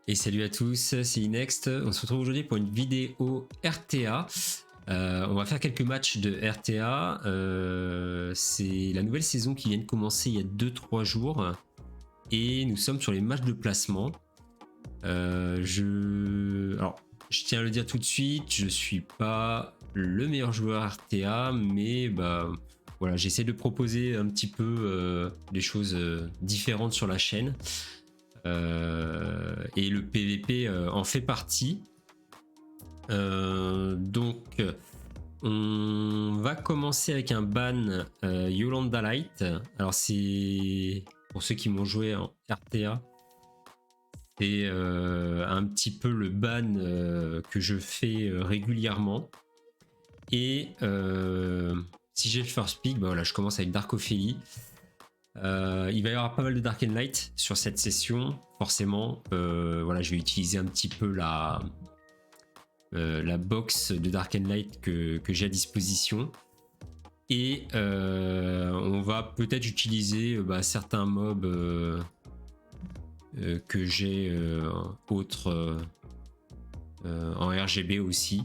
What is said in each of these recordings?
Et salut à tous, c'est Inext. On se retrouve aujourd'hui pour une vidéo RTA. On va faire quelques matchs de RTA. C'est la nouvelle saison qui vient de commencer il y a 2-3 jours. Et nous sommes sur les matchs de placement. Alors, je tiens à le dire tout de suite, je suis pas le meilleur joueur RTA, mais voilà, j'essaie de proposer un petit peu des choses différentes sur la chaîne. Et le PVP en fait partie. Donc on va commencer avec un ban Yolanda Light. Alors c'est pour ceux qui m'ont joué en RTA, c'est un petit peu le ban que je fais régulièrement. Et si j'ai le first pick, voilà, je commence avec Dark Ophélie. Il va y avoir pas mal de Dark and Light sur cette session, forcément. Voilà, je vais utiliser un petit peu la box de Dark and Light que j'ai à disposition. Et on va peut-être utiliser certains mobs que j'ai autres en RGB aussi.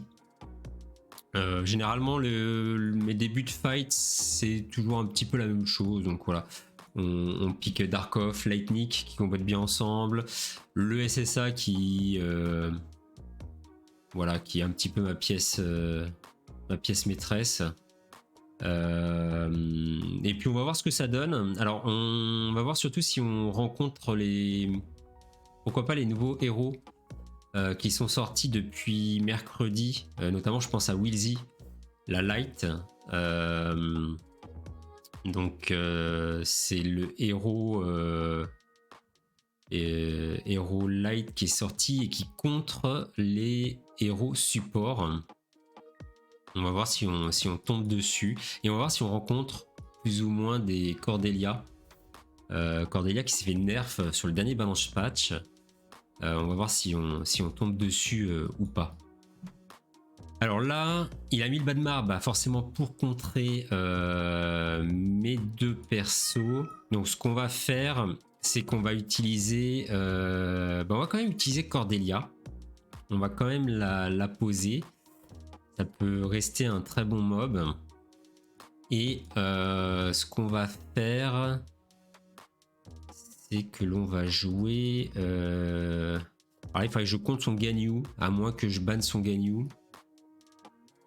Généralement, mes débuts de fight, c'est toujours un petit peu la même chose. Donc voilà. On pique Dark Off, Lightning qui combattent bien ensemble, le SSA qui voilà, qui est un petit peu ma pièce maîtresse. Et puis on va voir ce que ça donne. Alors on va voir surtout si on rencontre pourquoi pas les nouveaux héros qui sont sortis depuis mercredi, notamment je pense à Wilzy, la Light. Donc c'est le héros Light qui est sorti et qui contre les héros support. On va voir si on tombe dessus et on va voir si on rencontre plus ou moins des Cordelia. Cordelia qui s'est fait nerf sur le dernier balance patch. On va voir si on tombe dessus ou pas. Alors là, il a mis le Badmar forcément pour contrer mes deux persos. Donc ce qu'on va faire, c'est qu'on va utiliser... on va quand même utiliser Cordelia. On va quand même la poser. Ça peut rester un très bon mob. Et ce qu'on va faire, c'est que l'on va jouer... Alors il faudrait que je compte son Ganyu, à moins que je banne son Ganyu.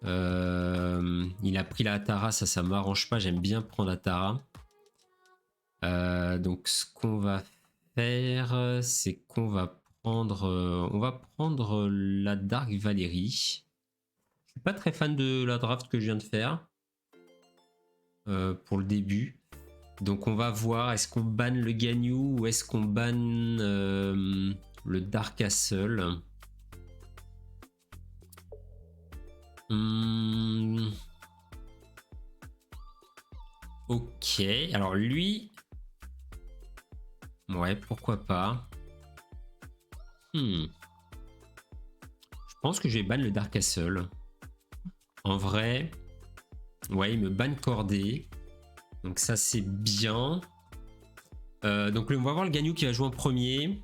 Il a pris la Atara, ça m'arrange pas, j'aime bien prendre Atara. Donc ce qu'on va faire, c'est qu'on va prendre la Dark Valérie. Je suis pas très fan de la draft que je viens de faire pour le début. Donc on va voir, est-ce qu'on banne le Ganyu ou est-ce qu'on banne le Dark Castle. Ok, alors lui... Ouais, pourquoi pas. Je pense que je vais ban le Dark Castle. En vrai... Ouais, il me ban Cordé. Donc ça, c'est bien. Donc on va voir le Ganyu qui va jouer en premier.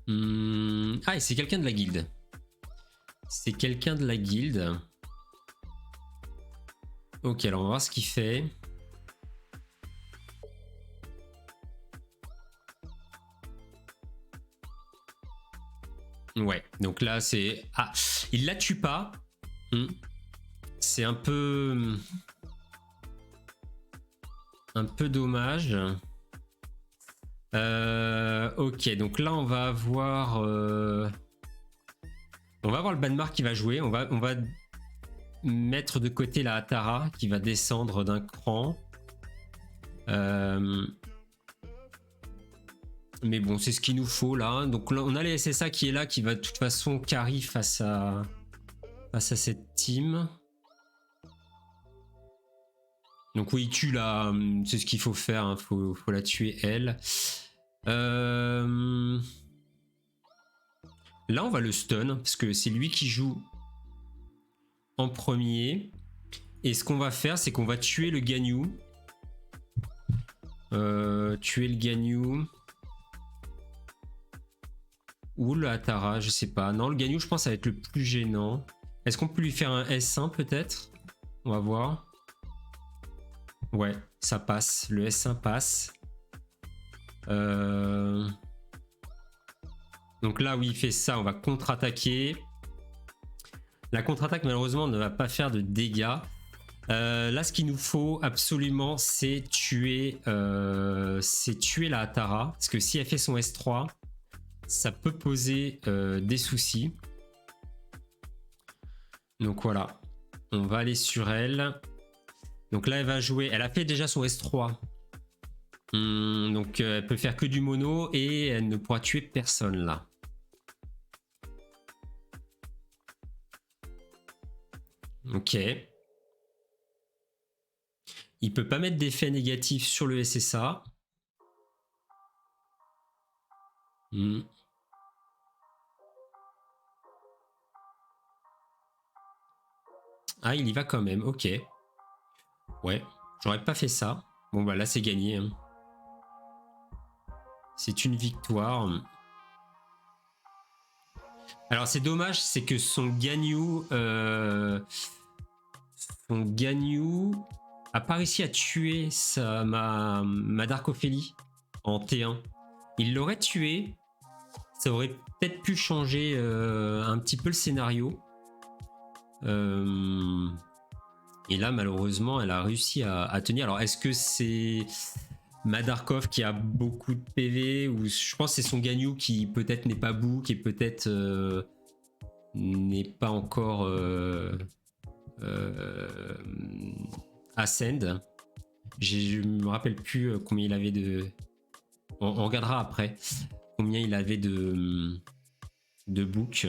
Ah, et c'est quelqu'un de la guilde. C'est quelqu'un de la guilde. Ok, alors on va voir ce qu'il fait. Ouais, donc là c'est... Ah, il la tue pas. C'est un peu dommage. Ok, donc là on va avoir le Banmar qui va jouer. On va mettre de côté la Atara qui va descendre d'un cran. Mais bon, c'est ce qu'il nous faut là. Donc là, on a les SSA qui est là, qui va de toute façon carry face à cette team. Donc oui, il tue là, c'est ce qu'il faut faire, hein. Faut la tuer elle. Là, on va le stun, parce que c'est lui qui joue en premier. Et ce qu'on va faire, c'est qu'on va tuer le Ganyu. Tuer le Ganyu. Ou le Hatara, je sais pas. Non, le Ganyu, je pense, ça va être le plus gênant. Est-ce qu'on peut lui faire un S1 peut-être? On va voir. Ouais, ça passe. Le S1 passe. Donc là, oui, il fait ça. On va contre-attaquer. La contre-attaque, malheureusement, ne va pas faire de dégâts. Là, ce qu'il nous faut absolument, c'est tuer la Hatara. Parce que si elle fait son S3, ça peut poser des soucis. Donc voilà, on va aller sur elle. Donc là, elle va jouer. Elle a fait déjà son S3. Donc elle peut faire que du mono et elle ne pourra tuer personne là. Ok. Il peut pas mettre d'effet négatif sur le SSA. Ah, il y va quand même, ok. Ouais, j'aurais pas fait ça. Bon bah là c'est gagné. Hein. C'est une victoire. Alors c'est dommage, c'est que son Ganyu a pas réussi à tuer ma Dark Ophélie en T1. Il l'aurait tué, ça aurait peut-être pu changer un petit peu le scénario. Et là, malheureusement, elle a réussi à tenir. Alors, est-ce que c'est Madarkov qui a beaucoup de PV ou je pense que c'est son Ganyu qui peut-être n'est pas book et peut-être n'est pas encore Ascend. Je me rappelle plus combien il avait de. On regardera après combien il avait de book.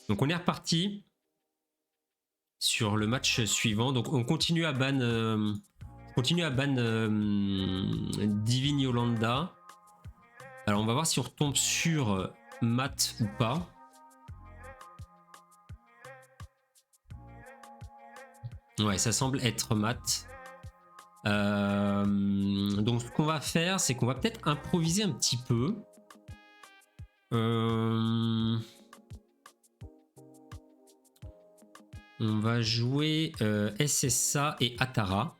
Donc on est reparti sur le match suivant. Donc on continue à ban Divine Yolanda. Alors on va voir si on retombe sur Matt ou pas. Ouais, ça semble être Matt. Donc ce qu'on va faire, c'est qu'on va peut-être improviser un petit peu. On va jouer SSA et Hatara.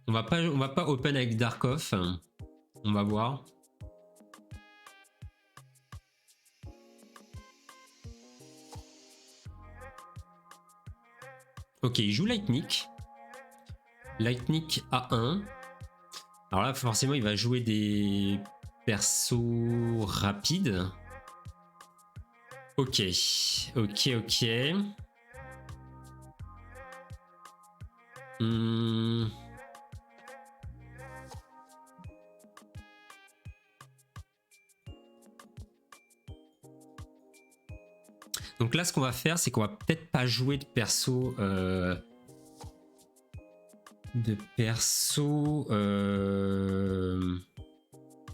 On va pas open avec Darkov. On va voir. Ok, il joue Lightning. Lightning A1. Alors là, forcément, il va jouer des persos rapides. Ok. Donc là, ce qu'on va faire, c'est qu'on va peut-être pas jouer de perso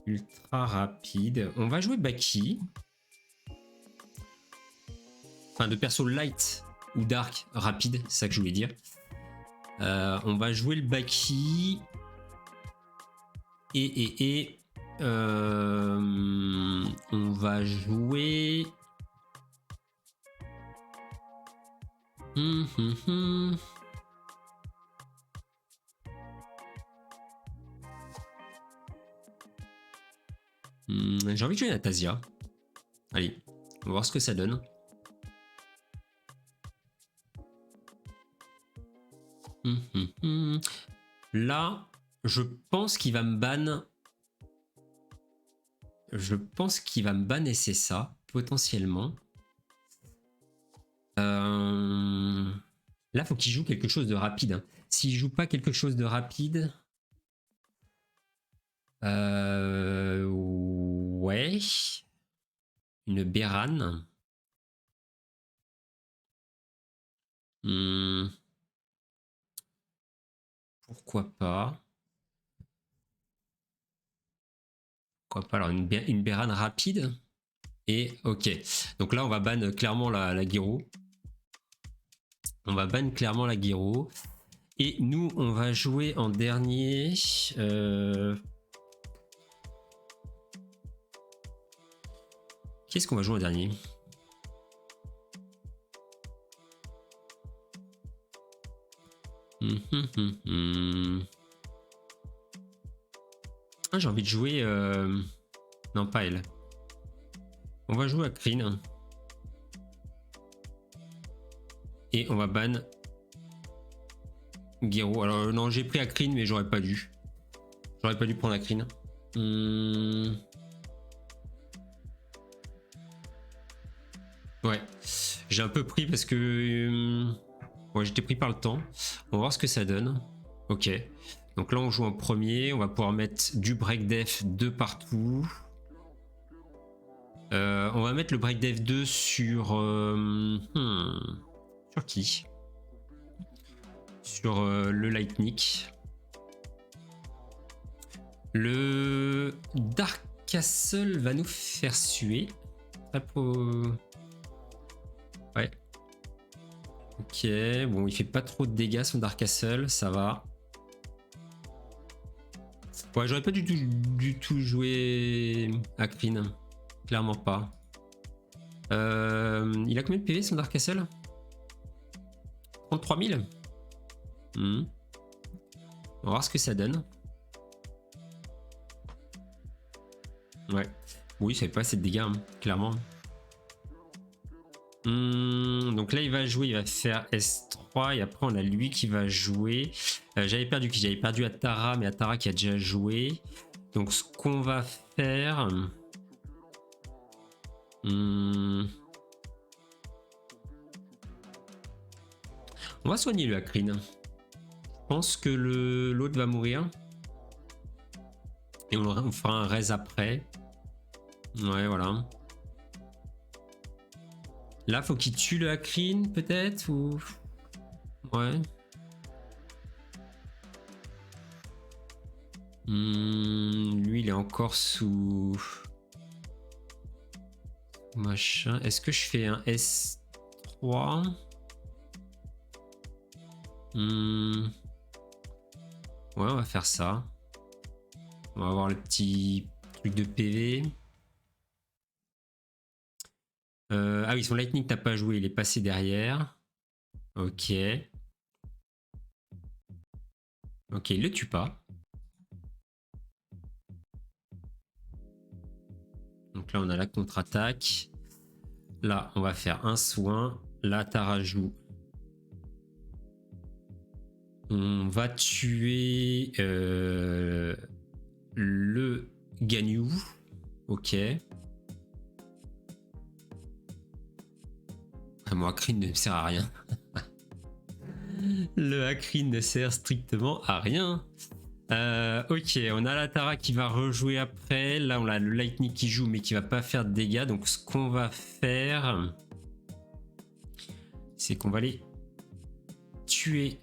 ultra rapide. On va jouer Baki. Enfin, de perso light ou dark rapide, c'est ça que je voulais dire. On va jouer le Baki. Et on va jouer. J'ai envie de jouer Natasia. Allez, on va voir ce que ça donne. Là, je pense qu'il va me ban. Je pense qu'il va me ban SSA, potentiellement. Là, faut qu'il joue quelque chose de rapide. Hein. S'il joue pas quelque chose de rapide... ouais. Une Béran. Pourquoi pas? Pourquoi pas? Alors, une Béran rapide. Et ok. Donc là, on va ban clairement la Gyro. On va ban clairement la Gyro. Et nous, on va jouer en dernier. Qu'est-ce qu'on va jouer en dernier? Ah, j'ai envie de jouer... Non, pas elle. On va jouer à Kryn. Et on va ban Gero. Alors non, j'ai pris Akrine, mais j'aurais pas dû. J'aurais pas dû prendre Akrine. Ouais, j'ai un peu pris parce que... ouais, j'étais pris par le temps. On va voir ce que ça donne. Ok. Donc là, on joue en premier. On va pouvoir mettre du break def de partout. On va mettre le break def 2 sur... sur qui? Sur le Lightning. Le Dark Castle va nous faire suer. Ouais. Ok, bon, il fait pas trop de dégâts son Dark Castle, ça va. Ouais, j'aurais pas du tout joué à Kryn. Clairement pas. Il a combien de PV son Dark Castle? 33 000. On va voir ce que ça donne. Ouais. Oui, ça fait pas assez de dégâts, hein, clairement. Donc là, il va jouer, il va faire S3 et après, on a lui qui va jouer. J'avais perdu qui? J'avais perdu Atara, mais Atara qui a déjà joué. Donc, ce qu'on va faire... on va soigner le Akrine. Je pense que l'autre va mourir. Et on fera un raise après. Ouais, voilà. Là, faut qu'il tue le Akrine, peut-être, ou... Ouais. Lui, il est encore sous... machin. Est-ce que je fais un S3? Ouais, on va faire ça. On va avoir le petit truc de PV. Ah oui, son Lightning n'a pas joué, il est passé derrière. Ok. Ok, il le tue pas. Donc là, on a la contre-attaque. Là, on va faire un soin. Là, Tara joue. On va tuer le Ganyu. Ok. Moi, Akrine ne sert à rien. Le Akrine ne sert strictement à rien. Ok, on a la Tara qui va rejouer après. Là, on a le Lightning qui joue, mais qui va pas faire de dégâts. Donc, ce qu'on va faire, c'est qu'on va aller tuer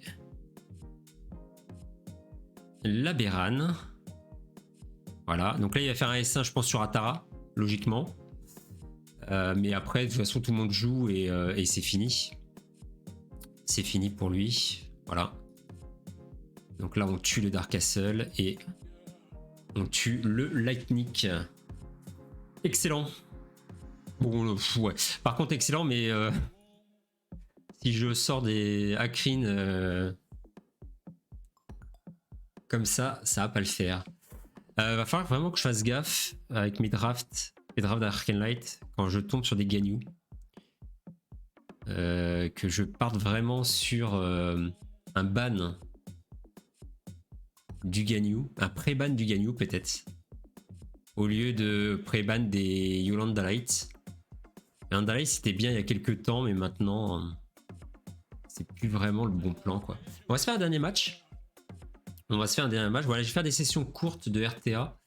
la Béran. Voilà. Donc là, il va faire un S1, je pense, sur Atara, logiquement. Mais après, de toute façon, tout le monde joue et c'est fini. C'est fini pour lui. Voilà. Donc là, on tue le Dark Castle et on tue le Lightning. Excellent. Bon, ouais. Par contre, excellent, mais si je sors des Akrine comme ça va pas le faire. Va falloir vraiment que je fasse gaffe avec mes drafts d'Arcane Light quand je tombe sur des Ganyu. Que je parte vraiment sur un ban du Ganyu, un pré-ban du Ganyu peut-être, au lieu de pré-ban des Yolanda Light. Yolanda Light c'était bien il y a quelques temps, mais maintenant c'est plus vraiment le bon plan, quoi. On va se faire un dernier match. Voilà, je vais faire des sessions courtes de RTA.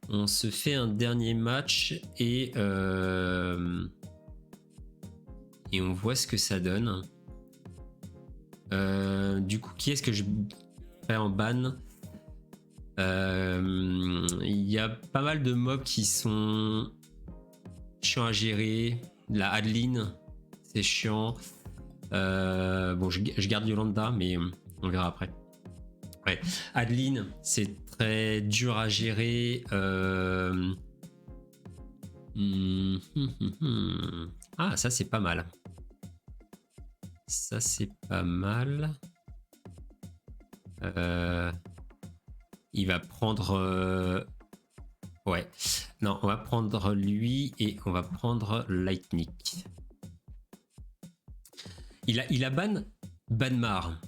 On se fait un dernier match et on voit ce que ça donne. Du coup, qui est-ce que je fais en ban? Il y a pas mal de mobs qui sont chiants à gérer. La Adeline, c'est chiant. Bon, je garde Yolanda, mais on verra après. Ouais. Adeline, c'est très dur à gérer. Ah, ça c'est pas mal. Ça c'est pas mal. Il va prendre... Ouais. Non, on va prendre lui et on va prendre Lightning. Il a ban Banmar.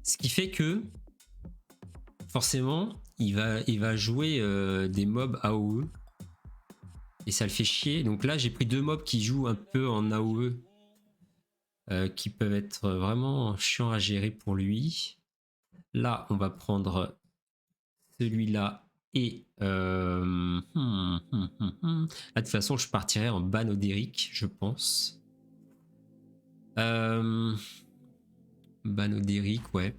Ce qui fait que forcément, il va jouer des mobs AOE. Et ça le fait chier. Donc là, j'ai pris 2 mobs qui jouent un peu en AOE. Qui peuvent être vraiment chiants à gérer pour lui. Là, on va prendre celui-là. Et là, de toute façon, je partirai en ban Odéric, je pense. Ban Odéric, ouais.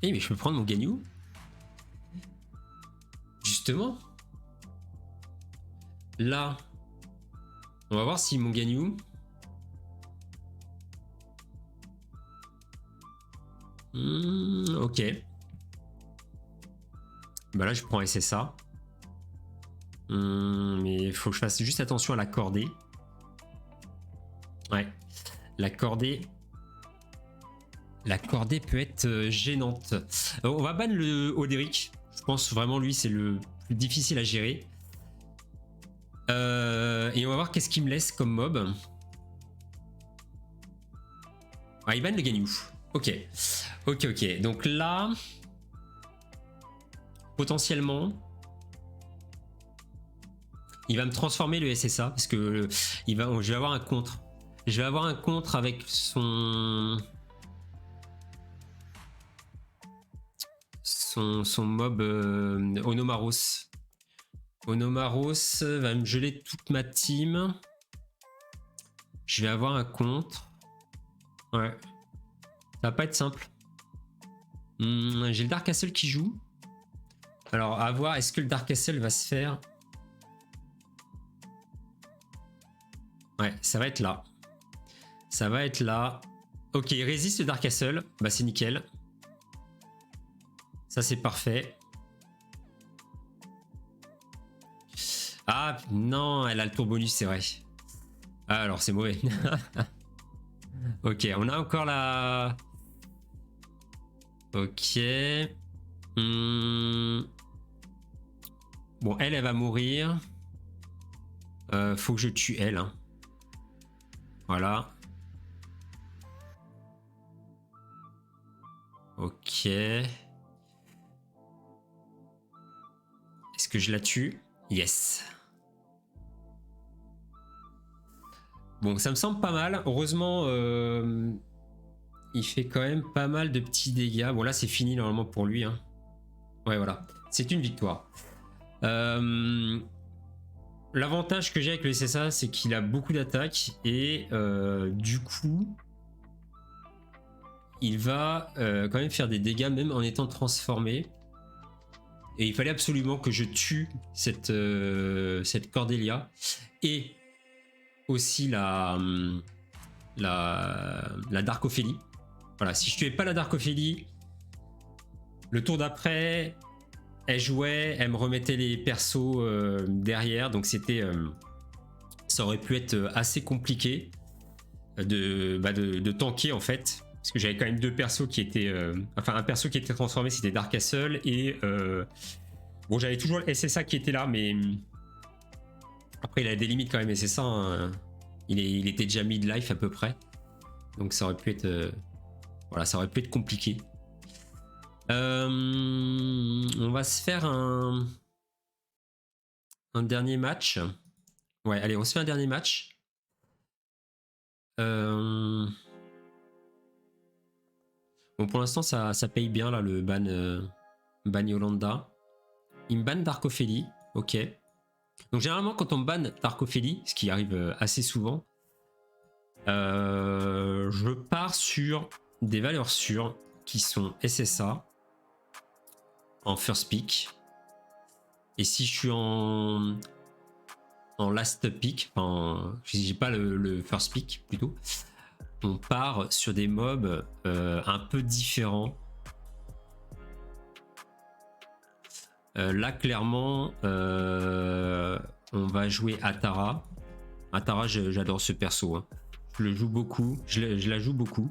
Eh, mais je peux prendre mon Gagnou? Justement. Là, on va voir si mon Gagnou... ok. Bah là, je prends SSA. Mais il faut que je fasse juste attention à la cordée. Ouais. La cordée peut être gênante. On va ban le Odéric. Je pense vraiment lui, c'est le plus difficile à gérer. Et on va voir qu'est-ce qu'il me laisse comme mob. Ah, il ban le Gagnou. Ok. Ok. Donc là, potentiellement, il va me transformer le SSA parce que je vais avoir un contre. Je vais avoir un contre avec son mob Onomaros. Onomaros va me geler toute ma team. Je vais avoir un contre. Ouais. Ça va pas être simple. J'ai le Dark Castle qui joue. Alors, à voir, est-ce que le Dark Castle va se faire? Ouais, ça va être là. Ça va être là. Ok, il résiste le Dark Castle. Bah, c'est nickel. Ça, c'est parfait. Ah, non, elle a le tour bonus, c'est vrai. Ah, alors, c'est mauvais. Ok, on a encore la... Ok. Bon, elle va mourir. Faut que je tue elle. Hein. Voilà. Ok. Est-ce que je la tue? Yes. Bon, ça me semble pas mal. Heureusement, il fait quand même pas mal de petits dégâts. Bon, là, c'est fini normalement pour lui. Hein. Ouais, voilà. C'est une victoire. L'avantage que j'ai avec le SSA, c'est qu'il a beaucoup d'attaques. Et du coup, il va quand même faire des dégâts même en étant transformé. Et il fallait absolument que je tue cette Cordelia. Et aussi la Darkophélie. Voilà, si je tuais pas la Darkophélie, le tour d'après, elle jouait, elle me remettait les persos derrière, donc c'était, ça aurait pu être assez compliqué de tanker en fait, parce que j'avais quand même 2 persos qui étaient, enfin un perso qui était transformé, c'était Dark Castle et bon, j'avais toujours le SSA qui était là, mais après il a des limites quand même SSA. Hein. Il était déjà mid-life à peu près. Donc ça aurait pu être... voilà, ça aurait pu être compliqué. On va se faire un dernier match. Ouais, allez, on se fait un dernier match. Bon, pour l'instant, ça paye bien, là, le ban Yolanda. Il me ban Darkophélie. Ok. Donc généralement, quand on ban Darkophélie, ce qui arrive assez souvent, je pars sur des valeurs sûres qui sont SSA en first pick. Et si je suis en last pick, enfin, j'ai pas le first pick plutôt, on part sur des mobs un peu différents. Là, clairement, on va jouer Atara. Atara, j'adore ce perso. Hein. Je le joue beaucoup. Je la joue beaucoup.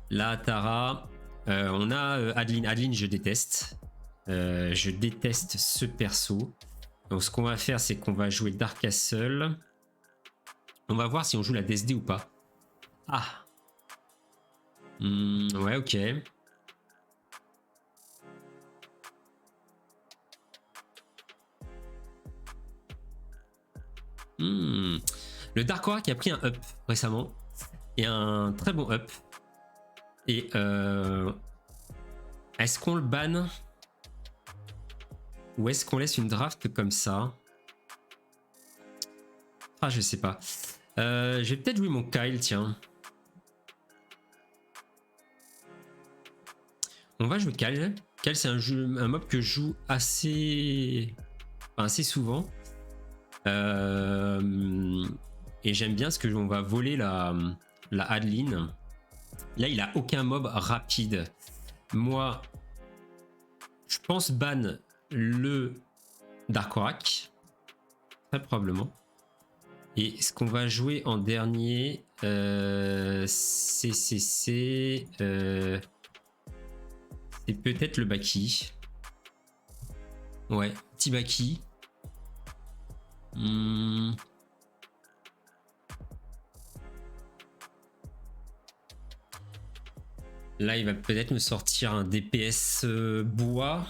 Là, Atara, on a Adeline. Adeline, je déteste. Je déteste ce perso. Donc, ce qu'on va faire, c'est qu'on va jouer Dark Castle. On va voir si on joue la DSD ou pas. Ah. Ouais, ok. Le Dark Aura qui a pris un up récemment. Et un très bon up. Et est-ce qu'on le banne? Ou est-ce qu'on laisse une draft comme ça? Ah, je sais pas. Je vais peut-être jouer mon Kyle, tiens. On va jouer Kyle. Kyle, c'est un mob que je joue assez souvent. Et j'aime bien ce que on va voler la Adeline. Là, il a aucun mob rapide. Moi, je pense ban le Darkorak. Très probablement. Et ce qu'on va jouer en dernier, c'est peut-être le Baki. Ouais, petit Baki. Là, il va peut-être me sortir un DPS bois.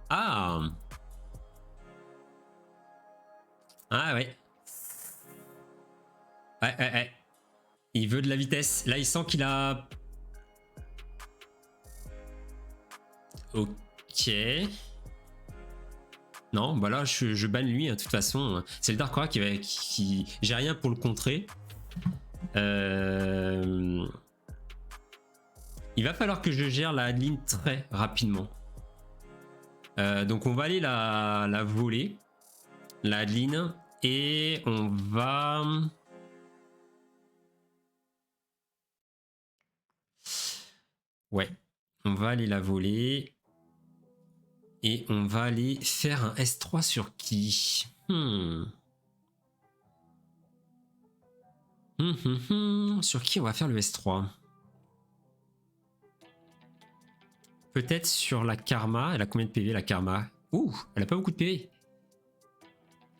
Ah! Ah ouais. Ouais. Il veut de la vitesse. Là, il sent qu'il a... Ok. Non, bah là, je banne lui. Hein, de toute façon, c'est le Dark Aura qui... J'ai rien pour le contrer. Il va falloir que je gère la Adeline très rapidement. Donc, on va aller la voler. La Adeline. Et on va... Ouais. On va aller la voler. Et on va aller faire un S3 sur qui? Sur qui on va faire le S3? Peut-être sur la Karma. Elle a combien de PV la Karma? Ouh, elle a pas beaucoup de PV.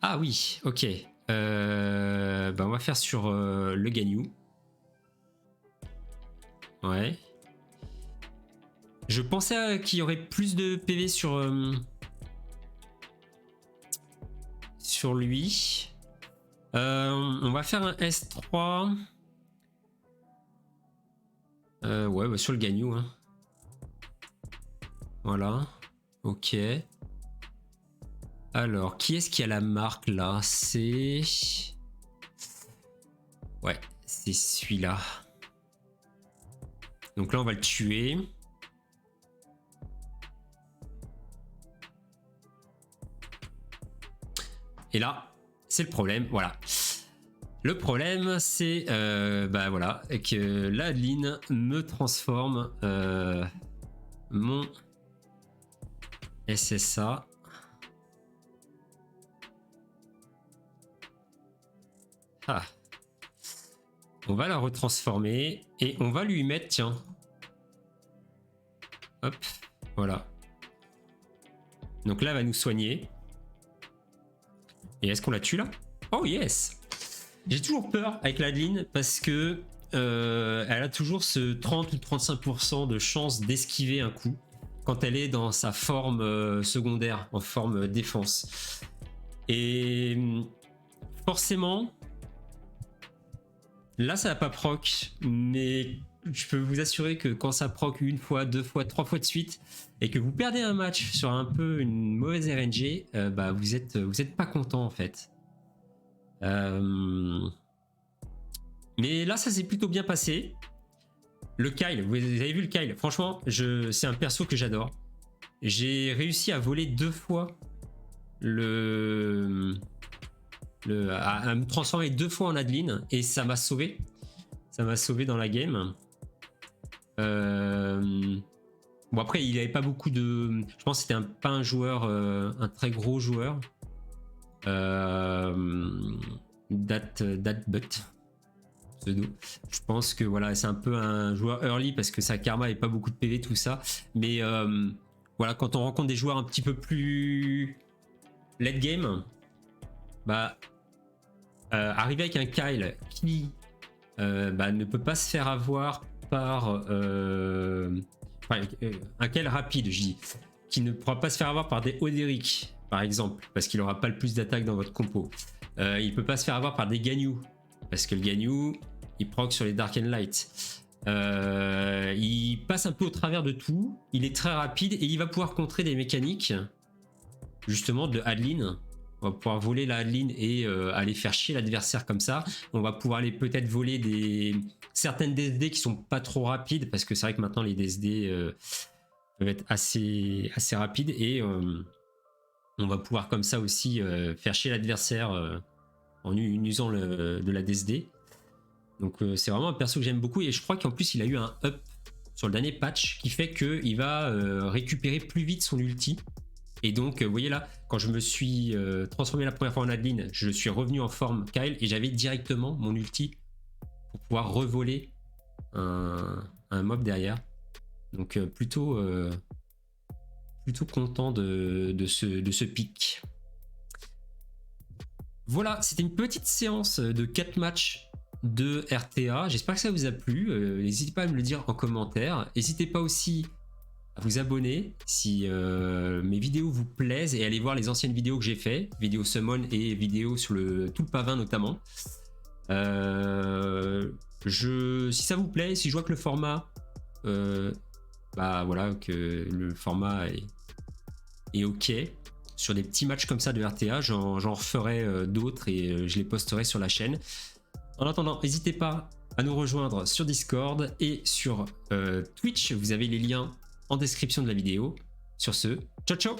Ah oui, ok. On va faire sur le Ganyu. Ouais. Je pensais qu'il y aurait plus de PV sur lui. On va faire un S3. Ouais, sur le Ganyu. Hein. Voilà. Ok. Alors, qui est-ce qui a la marque là? C'est... Ouais, c'est celui-là. Donc là, on va le tuer. Et là, c'est le problème. Voilà. Le problème, c'est voilà, que la Adeline me transforme mon SSA. Ah. On va la retransformer et on va lui mettre, tiens. Hop, voilà. Donc là, elle va nous soigner. Et est-ce qu'on la tue là? Oh yes! J'ai toujours peur avec l'Adeline parce que elle a toujours ce 30 ou 35% de chance d'esquiver un coup quand elle est dans sa forme secondaire, en forme défense. Et forcément, là ça va pas proc, mais je peux vous assurer que quand ça proc une fois, deux fois, trois fois de suite, et que vous perdez un match sur un peu une mauvaise RNG, vous êtes pas content en fait. Mais là ça s'est plutôt bien passé. Le Kyle, vous avez vu le Kyle, franchement c'est un perso que j'adore. J'ai réussi à voler 2 fois à me transformer 2 fois en Adeline et ça m'a sauvé. Ça m'a sauvé dans la game. Bon, après, il avait pas beaucoup de... Je pense que c'était pas un joueur, un très gros joueur. Datbutt. Pseudo. Je pense que voilà, c'est un peu un joueur early parce que sa karma avait pas beaucoup de PV, tout ça. Mais voilà, quand on rencontre des joueurs un petit peu plus late game, bah, arriver avec un Kyle qui ne peut pas se faire avoir par un Kyle rapide, je dis, qui ne pourra pas se faire avoir par des Oderic, par exemple, parce qu'il n'aura pas le plus d'attaque dans votre compo. Il peut pas se faire avoir par des Ganyu, parce que le Ganyu, il proc sur les Dark and Light. Il passe un peu au travers de tout, il est très rapide et il va pouvoir contrer des mécaniques, justement, de Adeline. On va pouvoir voler la Adeline et aller faire chier l'adversaire comme ça. On va pouvoir aller peut-être voler certaines DSD qui sont pas trop rapides, parce que c'est vrai que maintenant les DSD peuvent être assez rapides, et on va pouvoir comme ça aussi faire chier l'adversaire en usant de la DSD. Donc c'est vraiment un perso que j'aime beaucoup, et je crois qu'en plus il a eu un up sur le dernier patch qui fait qu'il va récupérer plus vite son ulti. Et donc, vous voyez là, quand je me suis transformé la première fois en Adeline, je suis revenu en forme Kyle et j'avais directement mon ulti pour pouvoir revoler un mob derrière. Donc plutôt content de ce pic. Voilà, c'était une petite séance de 4 matchs de RTA. J'espère que ça vous a plu. N'hésitez pas à me le dire en commentaire. N'hésitez pas aussi à vous abonner si mes vidéos vous plaisent, et allez voir les anciennes vidéos que j'ai fait, vidéos summon et vidéos sur tout le pavin notamment. Si ça vous plaît, si je vois que le format voilà, que le format est ok sur des petits matchs comme ça de RTA, j'en referai d'autres et je les posterai sur la chaîne. En attendant, n'hésitez pas à nous rejoindre sur Discord et sur Twitch, vous avez les liens en description de la vidéo. Sur ce, ciao ciao!